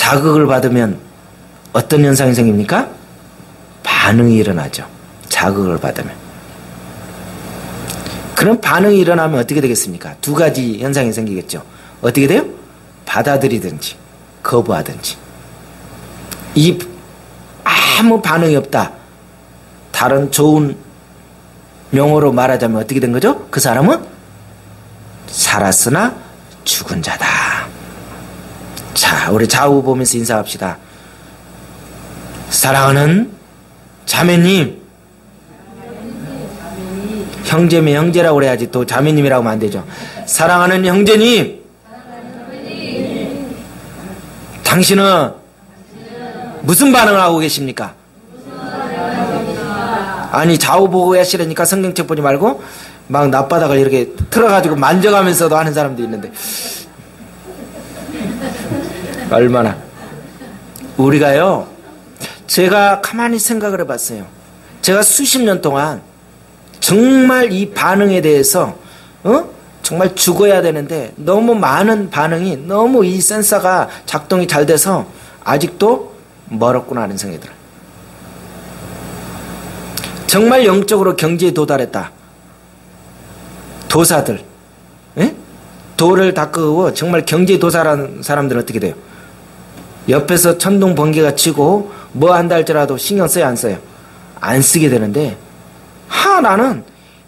자극을 받으면 어떤 현상이 생깁니까? 반응이 일어나죠. 자극을 받으면. 그런 반응이 일어나면 어떻게 되겠습니까? 두 가지 현상이 생기겠죠. 어떻게 돼요? 받아들이든지 거부하든지. 이 아무 반응이 없다. 다른 좋은 용어로 말하자면 어떻게 된 거죠? 그 사람은 살았으나 죽은 자다. 자, 우리 좌우 보면서 인사합시다. 사랑하는 자매님. 형제면 형제라고 그래야지 또 자매님이라고 하면 안 되죠. 사랑하는 형제님. 당신은 무슨 반응을 하고 계십니까? 아니, 좌우 보고 하시려니까 성경책 보지 말고 막 낯바닥을 이렇게 틀어가지고 만져가면서도 하는 사람도 있는데, 얼마나 우리가요, 제가 가만히 생각을 해봤어요. 제가 수십 년 동안 정말 이 반응에 대해서 정말 죽어야 되는데 너무 많은 반응이, 너무 이 센서가 작동이 잘 돼서 아직도 멀었구나 하는 생각이 들어요. 정말 영적으로 경지에 도달했다. 도사들, 예? 도를 닦고 정말 경지에 도달한 사람들은 어떻게 돼요? 옆에서 천둥 번개가 치고 뭐 한다 할지라도 신경 써요, 안 써요? 안 쓰게 되는데, 나는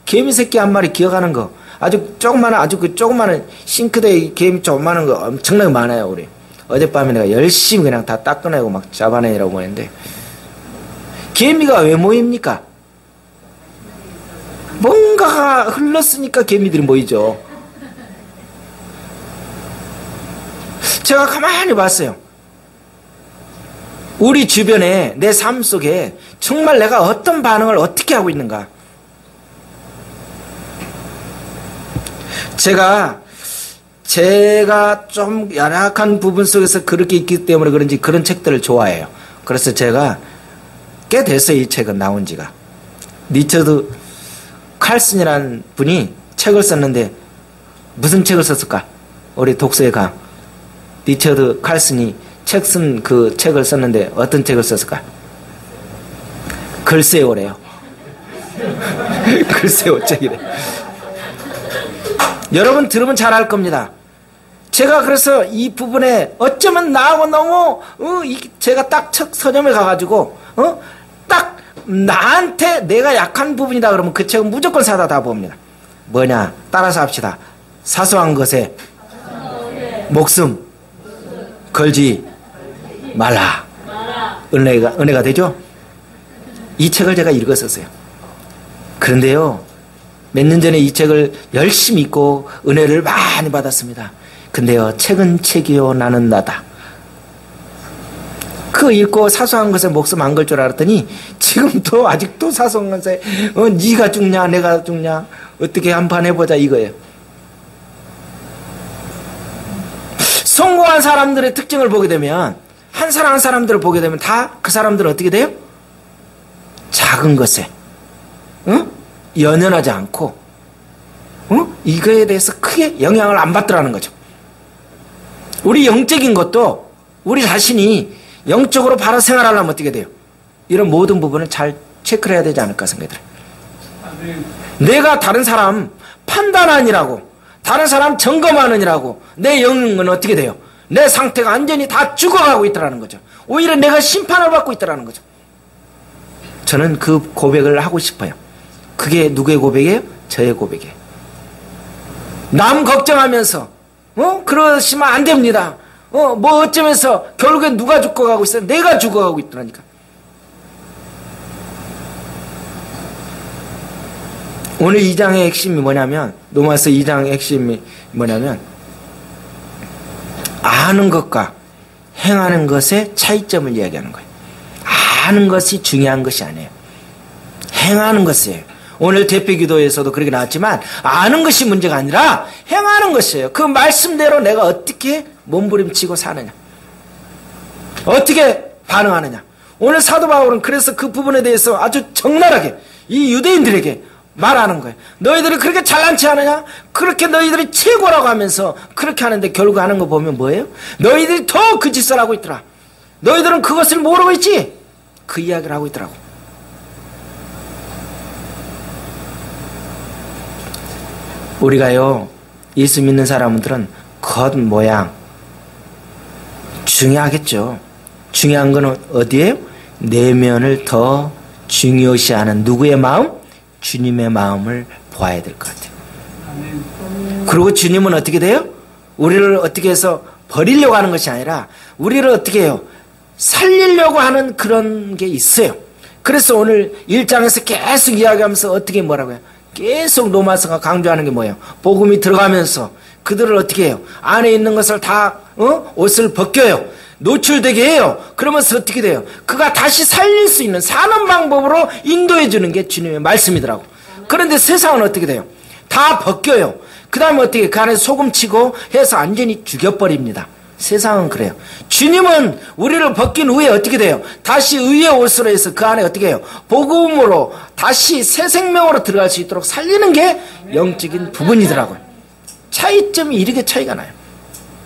개미 새끼 한 마리 기어가는 거, 아주 조그마한 싱크대에 개미 조그마한 거 엄청나게 많아요, 우리. 어젯밤에 내가 열심히 그냥 다 닦아내고 막 잡아내라고 했는데, 개미가 왜 모입니까? 뭔가가 흘렀으니까 개미들이 모이죠. 제가 가만히 봤어요. 우리 주변에, 내 삶 속에 정말 내가 어떤 반응을 어떻게 하고 있는가. 제가 좀 열악한 부분 속에서 그렇게 있기 때문에 그런지 그런 책들을 좋아해요. 그래서 제가 꽤 됐어요, 이 책은 나온 지가. 리처드 칼슨이라는 분이 책을 썼는데, 무슨 책을 썼을까? 우리 독서의 강 리처드 칼슨이 책 쓴 그 책을 썼는데 어떤 책을 썼을까? 글쎄요래요. 글쎄요 책이래. 여러분 들으면 잘 알 겁니다. 제가 그래서 이 부분에 어쩌면 나하고 너무 제가 딱 첫 서점에 가가지고 딱 나한테 내가 약한 부분이다 그러면 그 책은 무조건 사다 다 봅니다. 뭐냐? 따라서 합시다. 사소한 것에 목숨 걸지 말라. 은혜가 되죠? 이 책을 제가 읽었었어요. 그런데요, 몇 년 전에 이 책을 열심히 읽고 은혜를 많이 받았습니다. 근데요, 책은 책이요 나는 나다. 그거 읽고 사소한 것에 목숨 안 걸 줄 알았더니 지금도 아직도 사소한 것에 네가 죽냐 내가 죽냐 어떻게 한판 해보자 이거예요. 성공한 사람들의 특징을 보게 되면, 한 사람 한 사람들을 보게 되면 다 그 사람들은 어떻게 돼요? 작은 것에 연연하지 않고 이거에 대해서 크게 영향을 안 받더라는 거죠. 우리 영적인 것도 우리 자신이 영적으로 바로 생활하려면 어떻게 돼요? 이런 모든 부분을 잘 체크를 해야 되지 않을까 생각이 들어요. 내가 다른 사람 판단하느라고, 다른 사람 점검하느라고 내 영은 어떻게 돼요? 내 상태가 완전히 다 죽어가고 있다는 거죠. 오히려 내가 심판을 받고 있다는 거죠. 저는 그 고백을 하고 싶어요. 그게 누구의 고백이에요? 저의 고백이에요. 남 걱정하면서 그러시면 안 됩니다. 뭐 어쩌면서 결국엔 누가 죽어가고 있어요? 내가 죽어가고 있더라니까. 오늘 2장의 핵심이 뭐냐면, 로마서 2장의 핵심이 뭐냐면, 아는 것과 행하는 것의 차이점을 이야기하는 거예요. 아는 것이 중요한 것이 아니에요. 행하는 것이에요. 오늘 대표기도에서도 그렇게 나왔지만, 아는 것이 문제가 아니라 행하는 것이에요. 그 말씀대로 내가 어떻게 몸부림치고 사느냐, 어떻게 반응하느냐. 오늘 사도 바울은 그래서 그 부분에 대해서 아주 적나라하게 이 유대인들에게 말하는 거예요. 너희들이 그렇게 잘난 체 하느냐? 그렇게 너희들이 최고라고 하면서 그렇게 하는데 결국 하는 거 보면 뭐예요? 너희들이 더 그 짓을 하고 있더라. 너희들은 그것을 모르고 있지? 그 이야기를 하고 있더라고. 우리가요, 예수 믿는 사람들은 겉모양 중요하겠죠. 중요한 건 어디예요? 내면을 더 중요시하는 누구의 마음? 주님의 마음을 보아야 될 것 같아요. 그리고 주님은 어떻게 돼요? 우리를 어떻게 해서 버리려고 하는 것이 아니라 우리를 어떻게 해요? 살리려고 하는 그런 게 있어요. 그래서 오늘 1장에서 계속 이야기하면서 어떻게 뭐라고 해요? 계속 로마서가 강조하는 게 뭐예요? 복음이 들어가면서 그들을 어떻게 해요? 안에 있는 것을 다 옷을 벗겨요. 노출되게 해요. 그러면서 어떻게 돼요? 그가 다시 살릴 수 있는 사는 방법으로 인도해 주는 게 주님의 말씀이더라고. 그런데 세상은 어떻게 돼요? 다 벗겨요. 그 다음에 어떻게 그 안에 소금 치고 해서 완전히 죽여버립니다. 세상은 그래요. 주님은 우리를 벗긴 후에 어떻게 돼요? 다시 의의 옷으로 해서 그 안에 어떻게 해요? 복음으로 다시 새 생명으로 들어갈 수 있도록 살리는 게 영적인 부분이더라고요. 차이점이 이렇게 차이가 나요.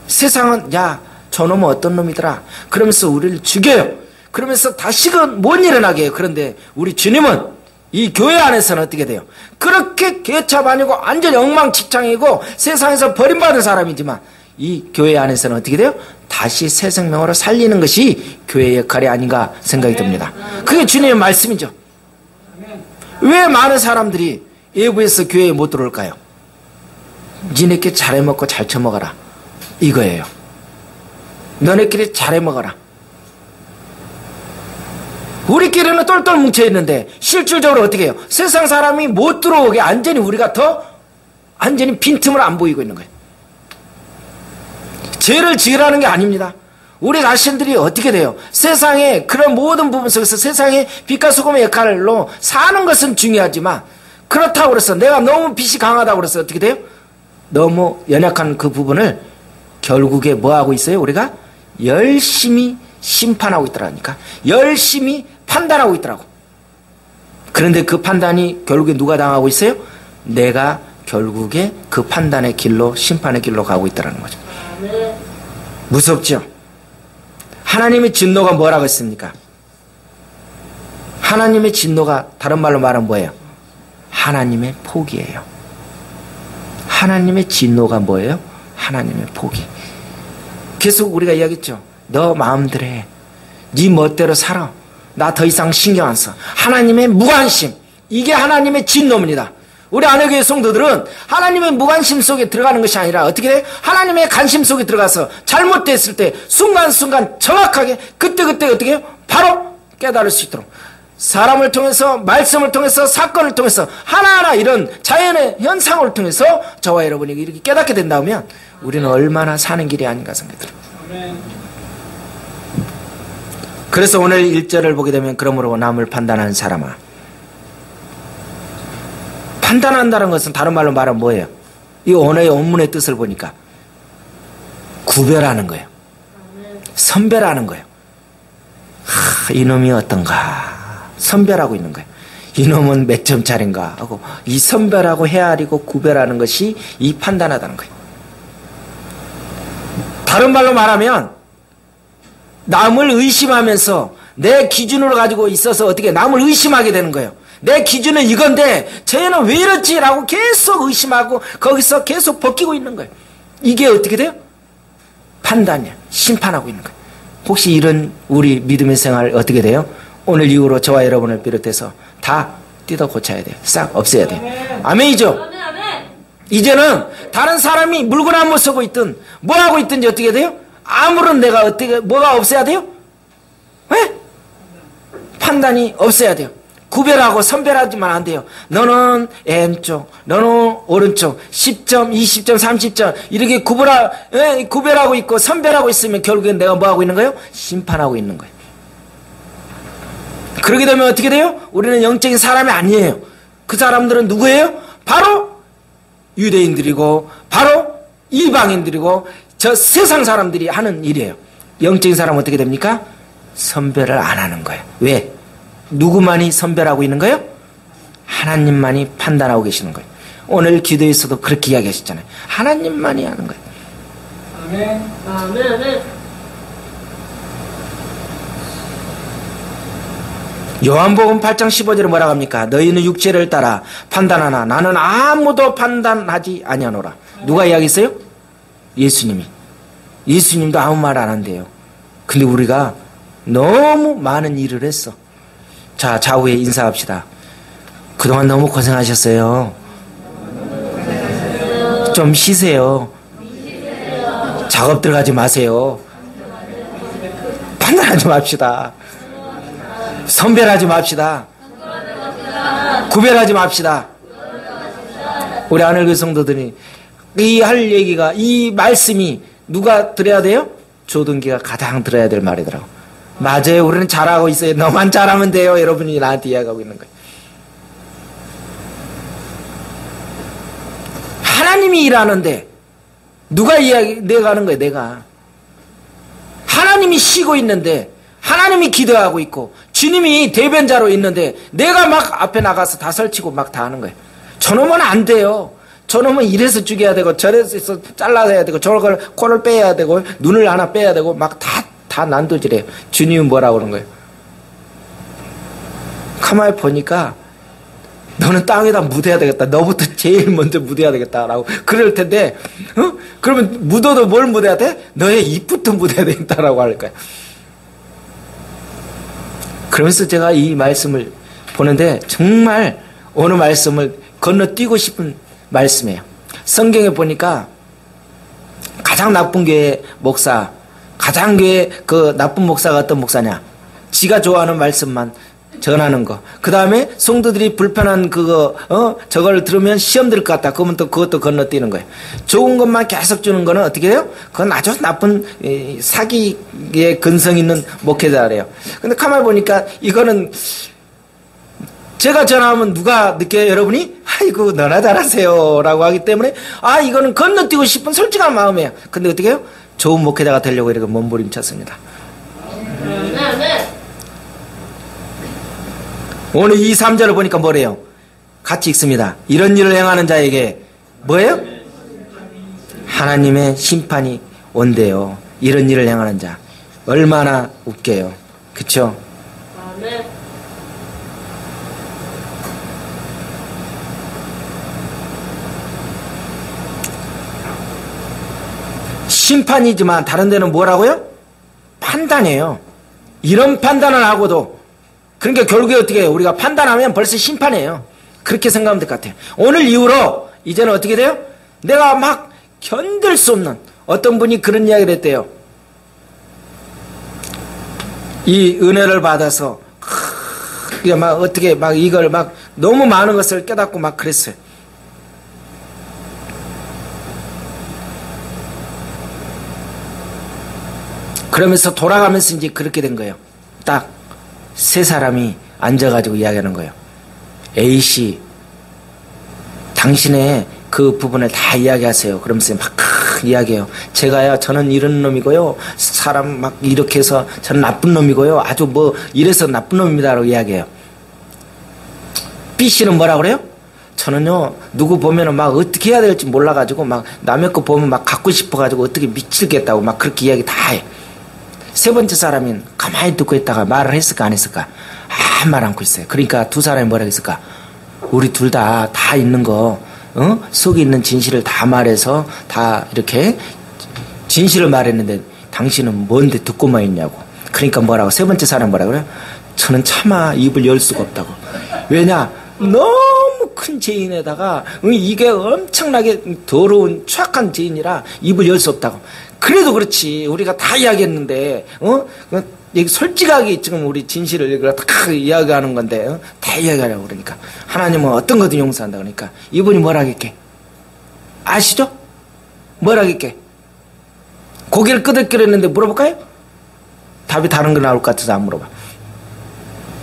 세상은 야 저놈은 어떤 놈이더라 그러면서 우리를 죽여요. 그러면서 다시금 못 일어나게 해요. 그런데 우리 주님은 이 교회 안에서는 어떻게 돼요? 그렇게 개차반이고 완전 엉망진창이고 세상에서 버림받은 사람이지만 이 교회 안에서는 어떻게 돼요? 다시 새 생명으로 살리는 것이 교회의 역할이 아닌가 생각이 듭니다. 그게 주님의 말씀이죠. 왜 많은 사람들이 외부에서 교회에 못 들어올까요? 니네끼리 잘해 먹고 잘 처먹어라 이거예요. 너네끼리 잘해 먹어라. 우리끼리는 똘똘 뭉쳐있는데 실질적으로 어떻게 해요? 세상 사람이 못 들어오게 완전히 우리가 더 완전히 빈틈을 안 보이고 있는 거예요. 죄를 지으라는 게 아닙니다. 우리 자신들이 어떻게 돼요? 세상에 그런 모든 부분 속에서 세상의 빛과 소금의 역할로 사는 것은 중요하지만 그렇다고 해서 내가 너무 빛이 강하다고 해서 어떻게 돼요? 너무 연약한 그 부분을 결국에 뭐 하고 있어요? 우리가 열심히 심판하고 있더라니까. 열심히 판단하고 있더라고. 그런데 그 판단이 결국에 누가 당하고 있어요? 내가 결국에 그 판단의 길로 심판의 길로 가고 있다는 거죠. 무섭죠? 하나님의 진노가 뭐라고 했습니까? 하나님의 진노가 다른 말로 말하면 뭐예요? 하나님의 포기예요. 하나님의 진노가 뭐예요? 하나님의 포기. 계속 우리가 이야기했죠. 너 마음대로 해. 네 멋대로 살아. 나 더 이상 신경 안 써. 하나님의 무관심. 이게 하나님의 진노입니다. 우리 안회교회 성도들은 하나님의 무관심 속에 들어가는 것이 아니라 어떻게 돼? 하나님의 관심 속에 들어가서 잘못됐을 때 순간순간 정확하게 그때그때 어떻게 해요? 바로 깨달을 수 있도록 사람을 통해서 말씀을 통해서 사건을 통해서 하나하나 이런 자연의 현상을 통해서 저와 여러분이 이렇게 깨닫게 된다면 우리는 얼마나 사는 길이 아닌가 생각이 들어요. 그래서 오늘 1절을 보게 되면 그러므로 남을 판단하는 사람아. 판단한다는 것은 다른 말로 말하면 뭐예요? 이 언어의 원문의 뜻을 보니까 구별하는 거예요. 선별하는 거예요. 이놈이 어떤가 선별하고 있는 거예요. 이놈은 몇 점짜리인가 하고 이 선별하고 헤아리고 구별하는 것이 이 판단하다는 거예요. 다른 말로 말하면 남을 의심하면서 내 기준으로 가지고 있어서 어떻게 남을 의심하게 되는 거예요. 내 기준은 이건데 쟤는 왜 이렇지? 라고 계속 의심하고 거기서 계속 벗기고 있는 거예요. 이게 어떻게 돼요? 판단이야. 심판하고 있는 거예요. 혹시 이런 우리 믿음의 생활 어떻게 돼요? 오늘 이후로 저와 여러분을 비롯해서 다 뜯어 고쳐야 돼요. 싹 없애야 돼요. 아멘이죠? 이제는 다른 사람이 물건 안 못 쓰고 있든 뭐 하고 있든지 어떻게 돼요? 아무런 내가 어떻게 뭐가 없어야 돼요? 왜? 판단이 없어야 돼요. 구별하고 선별하지만 안 돼요. 너는 왼쪽, 너는 오른쪽, 10점, 20점, 30점 이렇게 구별하고 있고 선별하고 있으면 결국엔 내가 뭐 하고 있는 거예요? 심판하고 있는 거예요. 그러게 되면 어떻게 돼요? 우리는 영적인 사람이 아니에요. 그 사람들은 누구예요? 바로 유대인들이고 바로 이방인들이고 저 세상 사람들이 하는 일이에요. 영적인 사람은 어떻게 됩니까? 선별을 안 하는 거예요. 왜? 누구만이 선별하고 있는 거예요? 하나님만이 판단하고 계시는 거예요. 오늘 기도에서도 그렇게 이야기하셨잖아요. 하나님만이 하는 거예요. 아멘. 아멘. 요한복음 8장 15절에 뭐라고 합니까? 너희는 육체를 따라 판단하나 나는 아무도 판단하지 아니하노라. 누가 이야기했어요? 예수님이. 예수님도 아무 말 안 한대요. 근데 우리가 너무 많은 일을 했어. 자, 좌우에 인사합시다. 그동안 너무 고생하셨어요. 좀 쉬세요. 작업 들어가지 마세요. 판단하지 맙시다. 선별하지 맙시다. 구별하지 맙시다. 우리 하늘교회 성도들이 이 할 얘기가, 이 말씀이 누가 들어야 돼요? 조등기가 가장 들어야 될 말이더라고. 맞아요. 우리는 잘하고 있어요. 너만 잘하면 돼요. 여러분이 나한테 이야기하고 있는 거예요. 하나님이 일하는데 누가 내가 하는 거예요. 내가. 하나님이 쉬고 있는데, 하나님이 기도하고 있고, 주님이 대변자로 있는데 내가 막 앞에 나가서 다 설치고 막 다 하는 거예요. 저놈은 안 돼요. 저놈은 이래서 죽여야 되고 저래서 잘라야 되고 저걸 코를 빼야 되고 눈을 하나 빼야 되고 막 다 난도질해요. 주님은 뭐라고 그러는 거예요? 가만히 보니까 너는 땅에다 묻어야 되겠다. 너부터 제일 먼저 묻어야 되겠다라고 그럴 텐데, 그러면 묻어도 뭘 묻어야 돼? 너의 입부터 묻어야 되겠다라고 할 거예요. 그러면서 제가 이 말씀을 보는데 정말 어느 말씀을 건너뛰고 싶은 말씀이에요. 성경에 보니까 가장 나쁜 교회 목사, 가장 교회 그 나쁜 목사가 어떤 목사냐? 지가 좋아하는 말씀만 전하는 거. 그 다음에 성도들이 불편한 저걸 들으면 시험 들 것 같다. 그러면 또 그것도 건너뛰는 거예요. 좋은 것만 계속 주는 거는 어떻게 돼요? 그건 아주 나쁜 사기의 근성 있는 목회자래요. 근데 가만히 보니까 이거는 제가 전하면 누가 느껴요? 여러분이? 아이고 너나 잘하세요 라고 하기 때문에 이거는 건너뛰고 싶은 솔직한 마음이에요. 근데 어떻게 해요? 좋은 목회자가 되려고 이렇게 몸부림쳤습니다. 오늘 2, 3절을 보니까 뭐래요? 같이 읽습니다. 이런 일을 행하는 자에게 뭐예요? 하나님의 심판이 온대요. 이런 일을 행하는 자. 얼마나 웃겨요. 그쵸? 심판이지만 다른 데는 뭐라고요? 판단이에요. 이런 판단을 하고도, 그러니까 결국에 어떻게 해요? 우리가 판단하면 벌써 심판이에요. 그렇게 생각하면 될 것 같아요. 오늘 이후로 이제는 어떻게 돼요? 내가 막 견딜 수 없는, 어떤 분이 그런 이야기를 했대요. 이 은혜를 받아서 막 어떻게 막 이걸 막 너무 많은 것을 깨닫고 막 그랬어요. 그러면서 돌아가면서 이제 그렇게 된 거예요. 딱 세 사람이 앉아가지고 이야기하는 거예요. A씨, 당신의 그 부분을 다 이야기하세요. 그러면서 막 이야기해요. 저는 이런 놈이고요. 사람 막 이렇게 해서 저는 나쁜 놈이고요. 아주 뭐 이래서 나쁜 놈입니다라고 이야기해요. B씨는 뭐라 그래요? 저는요, 누구 보면은 막 어떻게 해야 될지 몰라가지고 막 남의 거 보면 막 갖고 싶어가지고 어떻게 미치겠다고 막 그렇게 이야기 다 해. 세 번째 사람은 가만히 듣고 있다가 말을 했을까 안 했을까? 아무 말 않고 있어요. 그러니까 두 사람이 뭐라고 했을까? 우리 둘 다 있는 거, 속에 있는 진실을 다 말해서 다 이렇게 진실을 말했는데 당신은 뭔데 듣고만 있냐고. 그러니까 뭐라고? 세 번째 사람 뭐라고 그래요? 저는 차마 입을 열 수가 없다고. 왜냐? 너무 큰 죄인에다가 이게 엄청나게 더러운 추악한 죄인이라 입을 열 수 없다고. 그래도 그렇지. 우리가 다 이야기했는데, 솔직하게 지금 우리 진실을 다 이야기하는 건데, 다 이야기하려고 그러니까. 하나님은 어떤 것도 용서한다 그러니까. 이분이 뭐라겠게? 아시죠? 뭐라겠게? 고개를 끄덕거렸는데 물어볼까요? 답이 다른 거 나올 것 같아서 안 물어봐.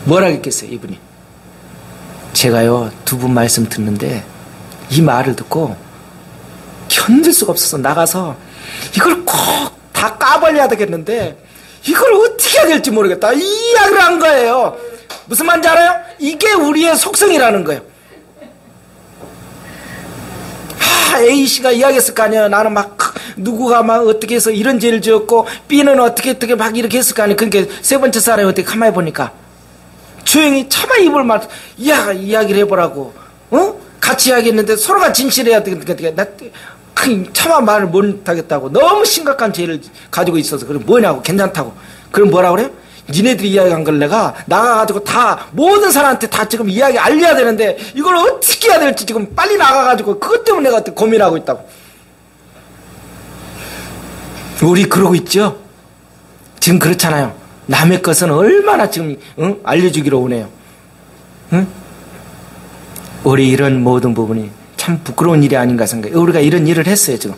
뭐라겠겠어요, 이분이? 제가요, 두 분 말씀 듣는데, 이 말을 듣고, 견딜 수가 없어서 나가서, 이걸 꼭 다 까발려야 되겠는데 이걸 어떻게 해야 될지 모르겠다. 이 이야기를 한 거예요. 무슨 말인지 알아요? 이게 우리의 속성이라는 거예요. A씨가 이야기했을 거 아니에요. 나는 막 누구가 막 어떻게 해서 이런 죄를 지었고 B는 어떻게 막 이렇게 했을 거 아니에요. 그러니까 세 번째 사람이 어떻게 가만히 보니까 조용히 차마 입을 이야기를 해보라고. 같이 이야기했는데 서로가 진실해야 되니까 나 차마 말을 못 하겠다고. 너무 심각한 죄를 가지고 있어서. 그럼 뭐냐고. 괜찮다고. 그럼 뭐라 그래? 니네들이 이야기한 걸 내가 나가가지고 다 모든 사람한테 다 지금 이야기 알려야 되는데 이걸 어떻게 해야 될지 지금 빨리 나가가지고 그것 때문에 내가 고민하고 있다고. 우리 그러고 있죠? 지금 그렇잖아요. 남의 것은 얼마나 지금 알려주기로 오네요. 응? 우리 이런 모든 부분이 참 부끄러운 일이 아닌가 생각해요. 우리가 이런 일을 했어요 지금.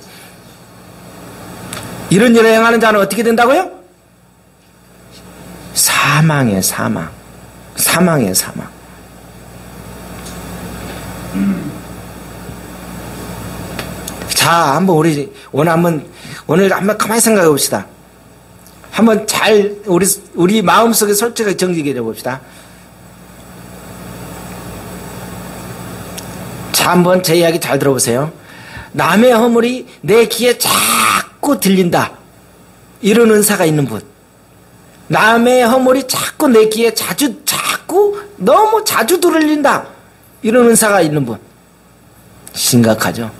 이런 일을 행하는 자는 어떻게 된다고요? 사망이에요. 사망이에요. 사망. 자, 한번 오늘 한번 가만히 생각해 봅시다. 한번 잘 우리 마음속에 솔직하게 정직해 봅시다. 자, 한번 제 이야기 잘 들어보세요. 남의 허물이 내 귀에 자꾸 들린다. 이런 은사가 있는 분. 남의 허물이 자꾸 내 귀에 너무 자주 들린다. 이런 은사가 있는 분. 심각하죠.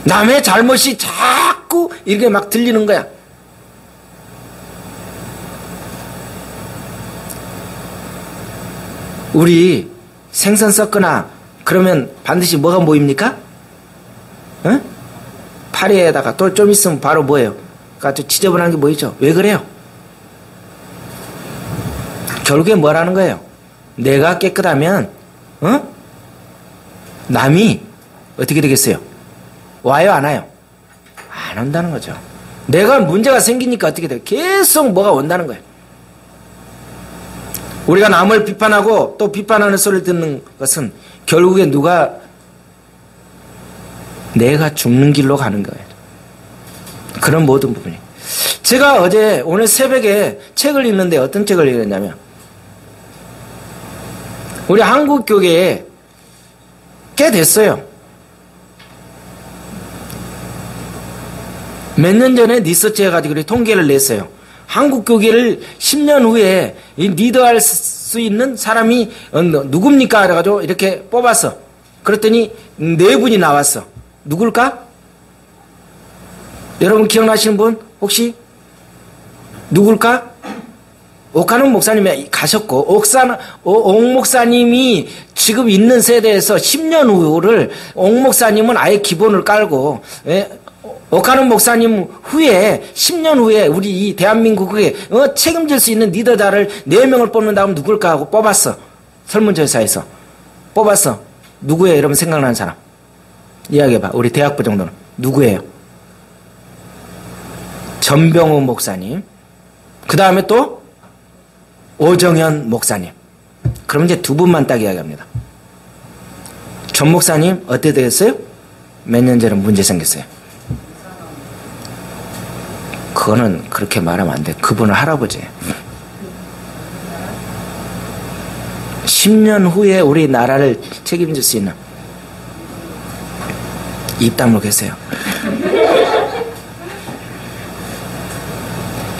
남의 잘못이 자꾸 이렇게 막 들리는 거야. 우리 생선 썩거나 그러면 반드시 뭐가 보입니까? 응? 파리에다가 또 좀 있으면 바로 뭐예요? 아주 지저분한 게 보이죠? 왜 그래요? 결국에 뭐라는 거예요? 내가 깨끗하면 남이 어떻게 되겠어요? 와요 안 와요? 안 온다는 거죠. 내가 문제가 생기니까 어떻게 돼요? 계속 뭐가 온다는 거예요. 우리가 남을 비판하고 또 비판하는 소리를 듣는 것은 결국에 내가 죽는 길로 가는 거예요. 그런 모든 부분이. 제가 오늘 새벽에 책을 읽는데 어떤 책을 읽었냐면 우리 한국 교계에 꽤 됐어요. 몇 년 전에 리서치 해가지고 통계를 냈어요. 한국 교계를 10년 후에 리더할 수 있는 사람이 누굽니까? 그래가지고 이렇게 뽑았어. 그랬더니 4분이 나왔어. 누굴까? 여러분 기억나시는 분? 혹시? 누굴까? 옥하는 목사님이 가셨고, 옥 목사님이 지금 있는 세대에서 10년 후를 옥 목사님은 아예 기본을 깔고, 옥하는 목사님 후에 10년 후에 우리 이 대한민국에 책임질 수 있는 리더자를 4명을 뽑는다 하면 누굴까 하고 뽑았어. 설문조사에서 뽑았어. 누구예요? 여러분 생각나는 사람 이야기해봐. 우리 대학부 정도는 누구예요? 전병호 목사님, 그 다음에 또 오정현 목사님. 그럼 이제 2분만 딱 이야기합니다. 전 목사님 어떻게 되겠어요? 몇 년 전에 문제 생겼어요. 그거는 그렇게 말하면 안 돼. 그분은 할아버지예요. 10년 후에 우리 나라를 책임질 수 있는 입 다물고 계세요.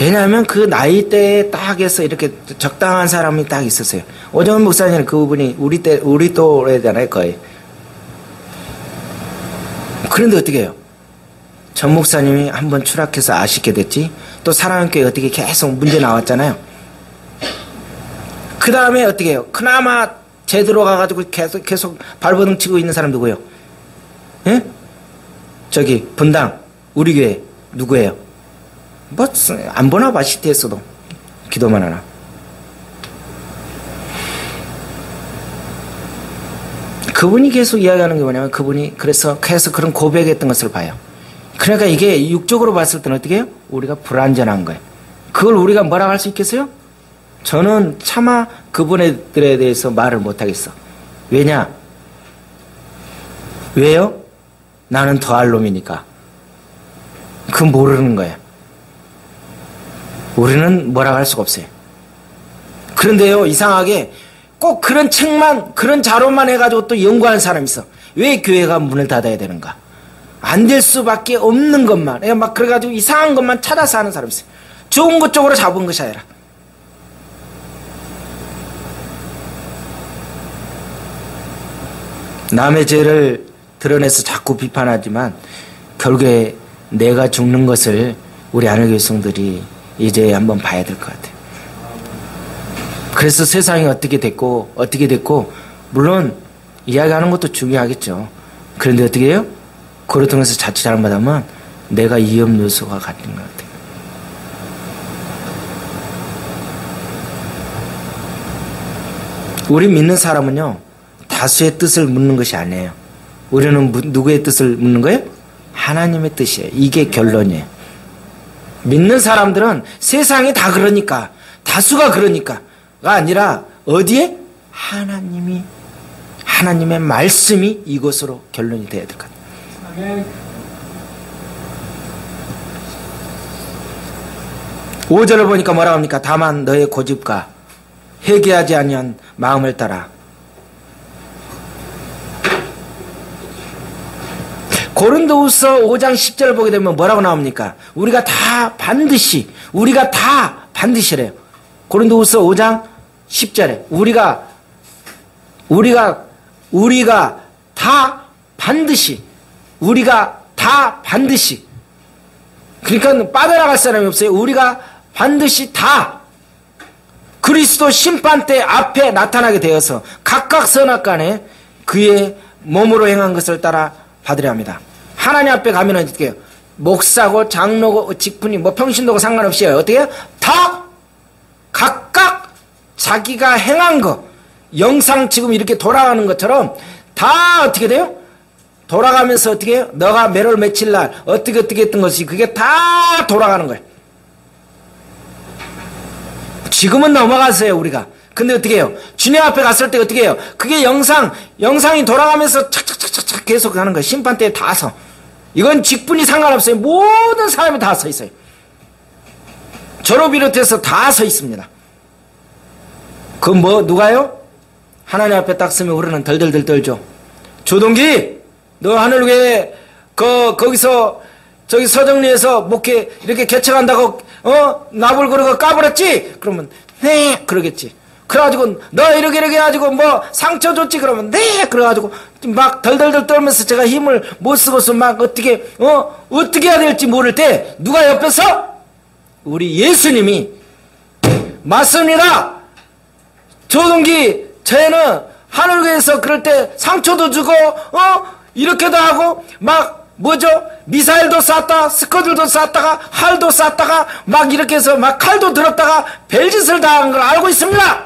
왜냐하면 그 나이대에 딱 해서 이렇게 적당한 사람이 딱 있었어요. 오정훈 목사님은 그분이 우리 또래잖아요, 거의. 그런데 어떻게 해요? 전 목사님이 한번 추락해서 아쉽게 됐지. 또 사랑의 교회 어떻게 계속 문제 나왔잖아요. 그 다음에 어떻게 해요? 그나마 제대로 가가지고 계속 발버둥 치고 있는 사람 누구예요? 예? 저기 분당 우리 교회 누구예요? 뭐 안 보나 봐. 시티에서도 기도만 하나. 그분이 계속 이야기하는 게 뭐냐면 그분이 그래서 계속 그런 고백했던 것을 봐요. 그러니까 이게 육적으로 봤을 때는 어떻게 해요? 우리가 불완전한 거예요. 그걸 우리가 뭐라고 할 수 있겠어요? 저는 차마 그분들에 대해서 말을 못하겠어. 왜냐? 왜요? 나는 더할 놈이니까. 그건 모르는 거예요. 우리는 뭐라고 할 수가 없어요. 그런데요, 이상하게 꼭 그런 책만, 그런 자료만 해가지고 또 연구하는 사람이 있어. 왜 교회가 문을 닫아야 되는가? 안 될 수밖에 없는 것만, 막 그래가지고 이상한 것만 찾아서 하는 사람이 있어요. 좋은 것 쪽으로 잡은 것이 아니라. 남의 죄를 드러내서 자꾸 비판하지만 결국에 내가 죽는 것을 우리 하늘교회 성들이 이제 한번 봐야 될 것 같아요. 그래서 세상이 어떻게 됐고 물론 이야기하는 것도 중요하겠죠. 그런데 어떻게 해요? 그걸 통해서 자칫 잘못하면 내가 위험 요소가 같은 것 같아요. 우리 믿는 사람은요, 다수의 뜻을 묻는 것이 아니에요. 우리는 누구의 뜻을 묻는 거예요? 하나님의 뜻이에요. 이게 결론이에요. 믿는 사람들은 세상이 다 그러니까, 다수가 그러니까가 아니라 어디에? 하나님의 말씀이 이것으로 결론이 돼야 될 것 같아요. 5절을 보니까 뭐라고 합니까? 다만 너의 고집과 회개하지 아니한 마음을 따라. 고린도후서 5장 10절을 보게 되면 뭐라고 나옵니까? 우리가 다 반드시래요. 고린도후서 5장 10절에 우리가 다 반드시 그러니까 빠져나갈 사람이 없어요. 우리가 반드시 다 그리스도 심판대 앞에 나타나게 되어서 각각 선악간에 그의 몸으로 행한 것을 따라 받으려 합니다. 하나님 앞에 가면은 어떻게 해요? 목사고 장로고 직분이 뭐 평신도고 상관없이 어떻게 해요? 다 각각 자기가 행한 거 영상 지금 이렇게 돌아가는 것처럼 다 어떻게 돼요? 돌아가면서 어떻게 해요? 너가 매월 며칠 날 어떻게 했던 것이 그게 다 돌아가는 거예요. 지금은 넘어갔어요 우리가. 근데 어떻게 해요? 주님 앞에 갔을 때 어떻게 해요? 그게 영상이 돌아가면서 착착착착 계속 하는 거예요. 심판대에 다 서. 이건 직분이 상관없어요. 모든 사람이 다 서 있어요. 저로 비롯해서 다 서 있습니다. 누가요? 하나님 앞에 딱 서면 우리는 덜덜덜 떨죠. 조동기, 너 하늘교회 거기서 저기 서정리에서 목회 이렇게 개척한다고 나불 그러고 까불었지? 그러면 네 그러겠지. 그래가지고 너 이렇게 해가지고 뭐 상처 줬지? 그러면 네 그래가지고 막 덜덜덜 떨면서 제가 힘을 못 쓰고서 막 어떻게 해야 될지 모를 때 누가 옆에서 우리 예수님이 맞습니다. 조동기 저희는 하늘교회에서 그럴 때 상처도 주고 이렇게도 하고 막 미사일도 쐈다 스커들도 쐈다가 활도 쐈다가 막 이렇게 해서 막 칼도 들었다가 별짓을 다 한 걸 알고 있습니다.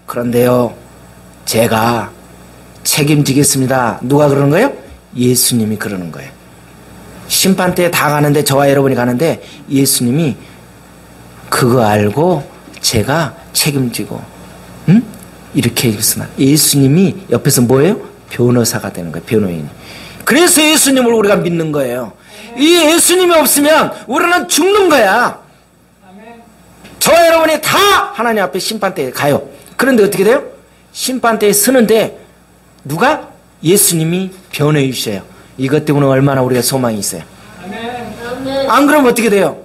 그런데요 제가 책임지겠습니다. 누가 그러는 거예요? 예수님이 그러는 거예요. 심판대에 다 가는데 저와 여러분이 가는데 예수님이 그거 알고 제가 책임지고 이렇게 얘기했으나 예수님이 옆에서 뭐예요? 변호사가 되는 거예요. 변호인이. 그래서 예수님을 우리가 믿는 거예요. 이 예수님이 없으면 우리는 죽는 거야. 저와 여러분이 다 하나님 앞에 심판대에 가요. 그런데 어떻게 돼요? 심판대에 서는데 누가? 예수님이 변호해 주셔요. 이것 때문에 얼마나 우리가 소망이 있어요. 안 그러면 어떻게 돼요?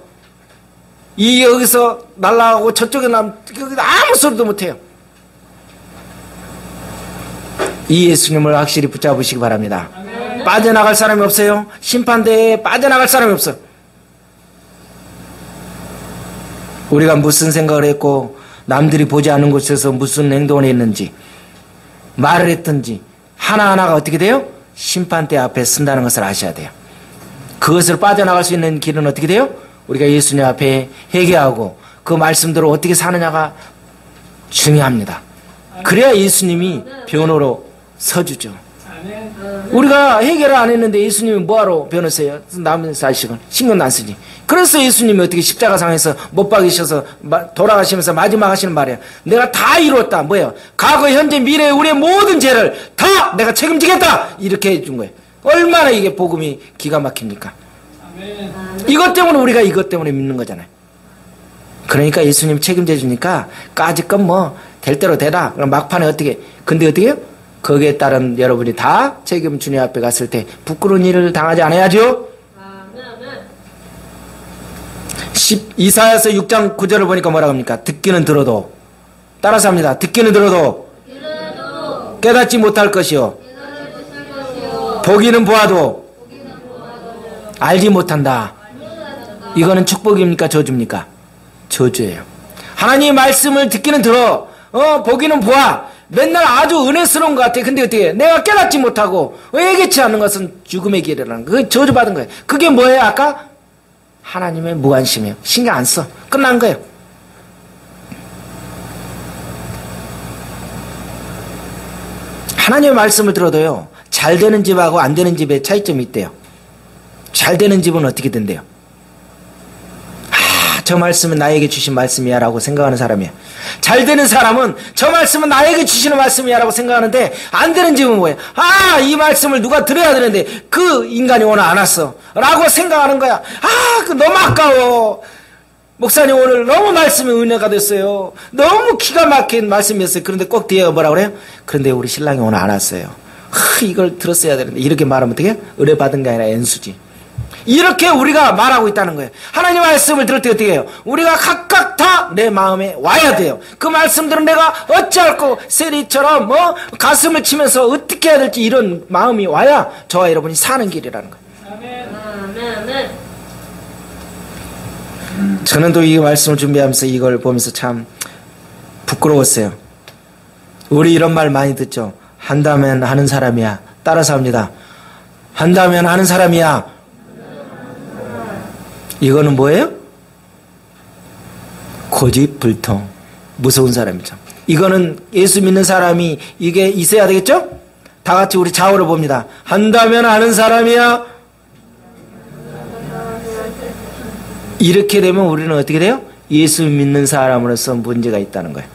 여기서 날아가고 저쪽에 아무 소리도 못해요. 이 예수님을 확실히 붙잡으시기 바랍니다. 빠져나갈 사람이 없어요. 심판대에 빠져나갈 사람이 없어. 우리가 무슨 생각을 했고 남들이 보지 않는 곳에서 무슨 행동을 했는지 말을 했든지 하나하나가 어떻게 돼요? 심판대 앞에 쓴다는 것을 아셔야 돼요. 그것을 빠져나갈 수 있는 길은 어떻게 돼요? 우리가 예수님 앞에 회개하고 그 말씀대로 어떻게 사느냐가 중요합니다. 그래야 예수님이 변호로 서주죠. 우리가 해결을 안 했는데 예수님이 뭐하러 변호세요? 남은 자식은 신경도 안 쓰지. 그래서 예수님이 어떻게 십자가상에서 못 박이셔서 돌아가시면서 마지막 하시는 말이에요. 내가 다 이뤘다. 뭐예요? 과거, 현재, 미래 우리의 모든 죄를 다 내가 책임지겠다. 이렇게 해준 거예요. 얼마나 이게 복음이 기가 막힙니까? 이것 때문에 우리가 이것 때문에 믿는 거잖아요. 그러니까 예수님 책임져 주니까 까짓건 뭐 될 대로 되라. 그럼 막판에 어떻게? 근데 어떻게 해요? 거기에 따른 여러분이 다 책임 주님 앞에 갔을 때 부끄러운 일을 당하지 않아야죠. 이사야서 6장 9절을 보니까 뭐라고 합니까? 듣기는 들어도 따라서 합니다. 듣기는 들어도 깨닫지 못할 것이요 보기는 보아도 알지 못한다. 이거는 축복입니까? 저주입니까? 저주예요. 하나님의 말씀을 듣기는 들어. 보기는 보아. 맨날 아주 은혜스러운 것 같아. 근데 어떻게 해? 내가 깨닫지 못하고 예기치 않는 것은 죽음의 길이라는 거. 그게 저주받은 거예요. 그게 뭐예요? 아까? 하나님의 무관심이에요. 신경 안 써. 끝난 거예요. 하나님의 말씀을 들어도요, 잘 되는 집하고 안 되는 집에 차이점이 있대요. 잘 되는 집은 어떻게 된대요? 저 말씀은 나에게 주신 말씀이야 라고 생각하는 사람이야. 잘 되는 사람은 저 말씀은 나에게 주시는 말씀이야 라고 생각하는데, 안 되는 집은 뭐예요? 이 말씀을 누가 들어야 되는데 그 인간이 오늘 안 왔어 라고 생각하는 거야. 너무 아까워. 목사님 오늘 너무 말씀이 은혜가 됐어요. 너무 기가 막힌 말씀이었어요. 그런데 꼭 뒤에 뭐라 그래요? 그런데 우리 신랑이 오늘 안 왔어요. 이걸 들었어야 되는데. 이렇게 말하면 어떻게 해요? 은혜 받은 게 아니라 엔수지. 이렇게 우리가 말하고 있다는 거예요. 하나님 말씀을 들을 때 어떻게 해요? 우리가 각각 다 내 마음에 와야 돼요. 그 말씀들은 내가 어찌할꼬 세리처럼 가슴을 치면서 어떻게 해야 될지 이런 마음이 와야 저와 여러분이 사는 길이라는 거예요. 아멘. 저는 또 이 말씀을 준비하면서 이걸 보면서 참 부끄러웠어요. 우리 이런 말 많이 듣죠. 한다면 하는 사람이야. 따라서 합니다. 한다면 하는 사람이야. 이거는 뭐예요? 고집불통. 무서운 사람이죠. 이거는 예수 믿는 사람이 이게 있어야 되겠죠? 다 같이 우리 좌우를 봅니다. 한다면 하는 사람이야. 이렇게 되면 우리는 어떻게 돼요? 예수 믿는 사람으로서 문제가 있다는 거예요.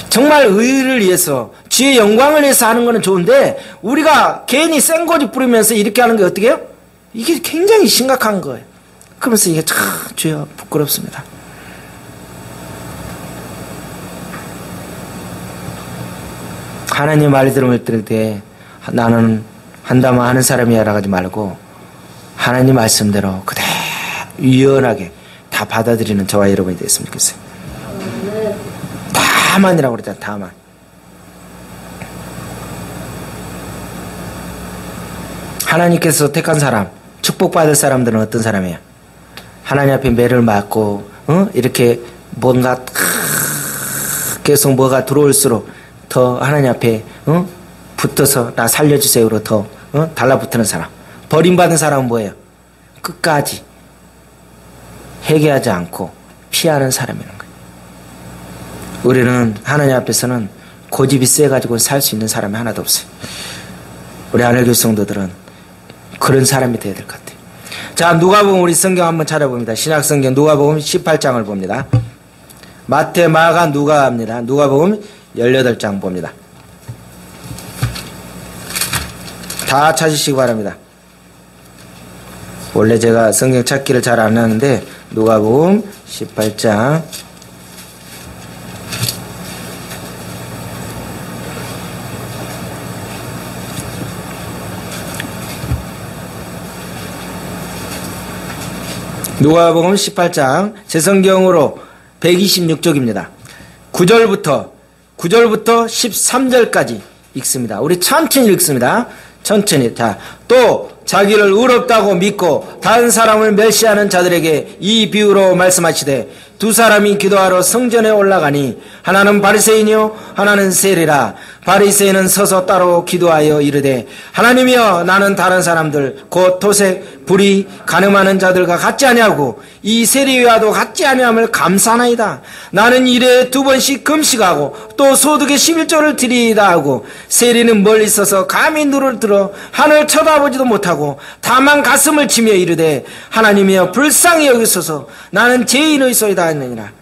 정말 의를 위해서, 주의 영광을 위해서 하는 거는 좋은데, 우리가 괜히 생고집 부리면서 이렇게 하는 게 어떻게 해요? 이게 굉장히 심각한 거예요. 그러면서 이게 참 주여 부끄럽습니다. 하나님 말 들을 때 나는 한다면 하는 사람이야 라고 하지 말고 하나님 말씀대로 그대로 유연하게 다 받아들이는 저와 여러분이 됐으면 좋겠어요. 다만이라고 그러잖아. 다만. 하나님께서 택한 사람, 축복받을 사람들은 어떤 사람이에요? 하나님 앞에 매를 맞고 이렇게 뭔가 계속 뭐가 들어올수록 더 하나님 앞에 붙어서 나 살려주세요로 더 달라붙는 사람. 버림받은 사람은 뭐예요? 끝까지 회개하지 않고 피하는 사람이라는 거예요. 우리는 하나님 앞에서는 고집이 세가지고 살 수 있는 사람이 하나도 없어요. 우리 하늘교회 성도들은 그런 사람이 되어야 될 것 같아요. 자, 누가복음 우리 성경 한번 찾아봅니다. 신약성경 누가복음 18장을 봅니다. 마태, 마가, 누가입니다. 누가복음 18장 봅니다. 다 찾으시기 바랍니다. 원래 제가 성경 찾기를 잘 안 하는데 누가복음 18장 누가복음 18장 제 성경으로 126쪽입니다. 9절부터 13절까지 읽습니다. 우리 천천히 읽습니다. 천천히. 자, 또 자기를 의롭다고 믿고 다른 사람을 멸시하는 자들에게 이 비유로 말씀하시되 두 사람이 기도하러 성전에 올라가니 하나는 바리새인이요 하나는 세리라. 바리새인은 서서 따로 기도하여 이르되 하나님이여 나는 다른 사람들 곧 토색 불의 간음하는 자들과 같지 아니하고 이 세리와도 같지 아니함을 감사하나이다. 나는 일에 2번씩 금식하고 또 소득의 11조를 드리이다 하고 세리는 멀리 있어서 감히 눈을 들어 하늘 쳐다보지도 못하고 다만 가슴을 치며 이르되 하나님이여 불쌍히 여기소서 나는 죄인의소이다 했느니라.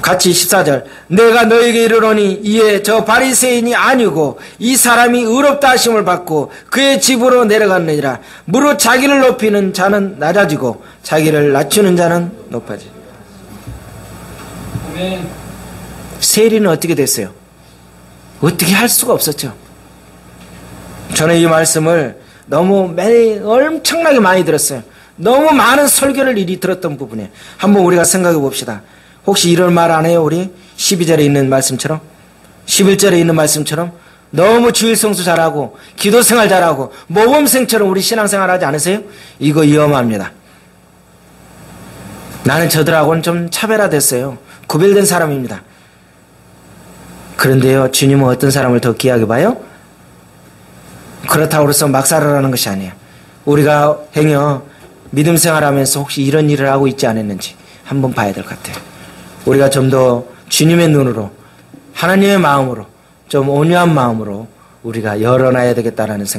같이 14절 내가 너에게 이르노니 이에 저 바리새인이 아니고 이 사람이 의롭다 하심을 받고 그의 집으로 내려갔느니라. 무릇 자기를 높이는 자는 낮아지고 자기를 낮추는 자는 높아지. 세리는 어떻게 됐어요? 어떻게 할 수가 없었죠. 저는 이 말씀을 너무 엄청나게 많이 들었어요. 너무 많은 설교를 이리 들었던 부분에 한번 우리가 생각해 봅시다. 혹시 이런 말 안 해요? 우리 12절에 있는 말씀처럼 11절에 있는 말씀처럼 너무 주일 성수 잘하고 기도 생활 잘하고 모범생처럼 우리 신앙생활 하지 않으세요? 이거 위험합니다. 나는 저들하고는 좀 차별화됐어요. 구별된 사람입니다. 그런데요, 주님은 어떤 사람을 더 귀하게 봐요? 그렇다고 해서 막 살아라는 것이 아니에요. 우리가 행여 믿음 생활하면서 혹시 이런 일을 하고 있지 않았는지 한번 봐야 될 것 같아요. 우리가 좀 더 주님의 눈으로, 하나님의 마음으로, 좀 온유한 마음으로 우리가 열어놔야 되겠다라는 생각.